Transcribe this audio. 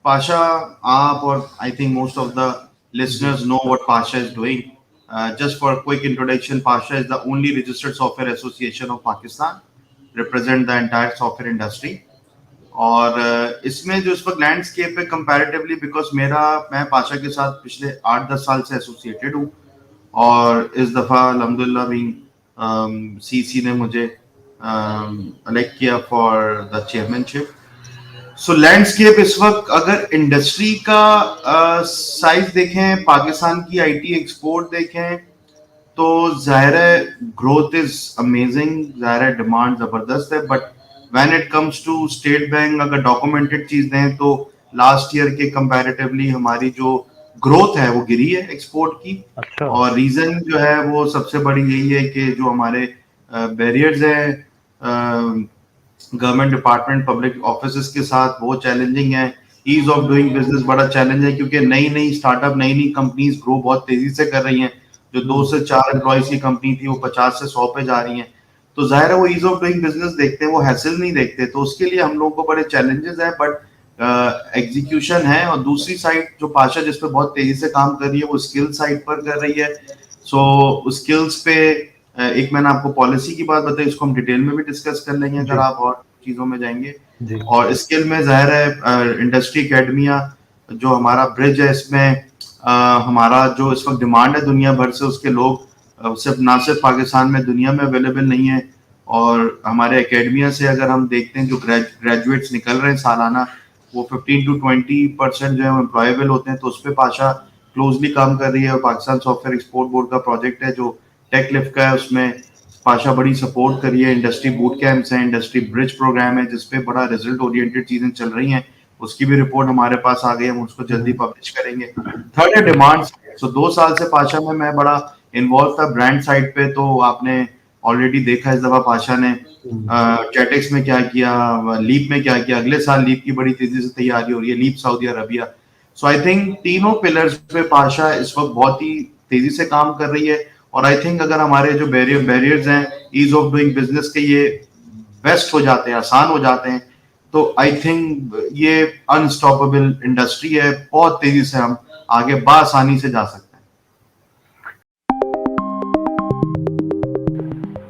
Pasha, Aap, or I think most of the ji. listeners know what Pasha is doing. Just for a quick introduction, Pasha is the only registered software association of Pakistan, represent the entire software industry. और इसमें जो इस वक्त landscape है comparatively, because मैं पाशा के साथ पिछले 8-10 साल से एसोसिएटेड हूँ, और इस दफ़ा अल्हम्दुलिल्लाह भी सीसी ने मुझे इलेक्ट किया for the chairmanship. So landscape इस वक्त अगर इंडस्ट्री का साइज देखें, पाकिस्तान की आईटी एक्सपोर्ट देखें, तो जाहिर है ग्रोथ इज अमेजिंग, जाहिर है डिमांड जबरदस्त है, but when it comes to State Bank अगर डॉक्यूमेंटेड चीज दें तो लास्ट ईयर के कंपैरेटिवली हमारी जो ग्रोथ है वो गिरी है एक्सपोर्ट की। अच्छा। और रीजन जो है वो सबसे बड़ी यही है कि जो हमारे बैरियर्स हैं गवर्नमेंट डिपार्टमेंट पब्लिक ऑफिस के साथ बहुत चैलेंजिंग है। ईज ऑफ डूइंग बिजनेस बड़ा चैलेंज है, क्योंकि नई नई स्टार्टअप नई नई कंपनीज ग्रो बहुत तेजी से कर रही हैं। जो 2 से 4 एम्प्लॉयज की कंपनी थी वो 50 से 100 पे जा रही हैं। तो जाहिर है वो ईज ऑफ डूइंग बिजनेस देखते हैं, वो हैसल नहीं देखते। तो उसके लिए हम लोगों को बड़े चैलेंजेस है, बट एग्जीक्यूशन है। और दूसरी साइड जो पाशा जिस पे बहुत तेजी से काम कर रही है वो स्किल साइड पर कर रही है। सो स्किल्स पे एक मैंने आपको पॉलिसी की बात बताई, उसको हम डिटेल में भी डिस्कस कर लेंगे अगर जी। आप और चीजों में जाएंगे। जी। और स्किल में जाहिर है इंडस्ट्री एकेडमिया जो हमारा ब्रिज है, इसमें हमारा जो इस वक्त डिमांड है दुनिया भर से, उसके लोग सिर्फ ना सिर्फ पाकिस्तान में दुनिया में अवेलेबल नहीं है। और हमारे एकेडमिया से अगर हम देखते हैं जो ग्रेजुएट्स निकल रहे हैं सालाना, वो 15 to 20% जो है एम्प्लॉयबल होते हैं। तो उस पर पाशा क्लोजली काम कर रही है। और पाकिस्तान सॉफ्टवेयर एक्सपोर्ट बोर्ड का प्रोजेक्ट है जो टेक लिफ्ट का है, उसमें पाशा बड़ी सपोर्ट करी है। इंडस्ट्री बूट कैंप्स हैं, इंडस्ट्री ब्रिज प्रोग्राम है जिसपे बड़ा रिजल्ट ओरिएंटेड चीजें चल रही हैं। उसकी भी रिपोर्ट हमारे पास आ गई, हम उसको जल्दी पब्लिश करेंगे। थर्ड है डिमांड। सो 2 साल से पाशा में मैं बड़ा इन्वॉल्व था ब्रांड साइड पे। तो आपने ऑलरेडी देखा इस दफा पाशा ने चैटेक्स में क्या किया, लीप में क्या किया। अगले साल लीप की बड़ी तेजी से तैयारी हो रही है, LEAP Saudi Arabia. So I think तीनों पिलर्स पे पाशा इस वक्त बहुत ही तेजी से काम कर रही है। और आई थिंक अगर हमारे जो बैरियर्स हैं ईज ऑफ डूइंग बिजनेस के, ये बेस्ट हो जाते हैं, आसान हो जाते हैं, तो आई थिंक ये अनस्टॉपेबल इंडस्ट्री है। बहुत तेजी से हम आगे बासानी से जा सकते हैं।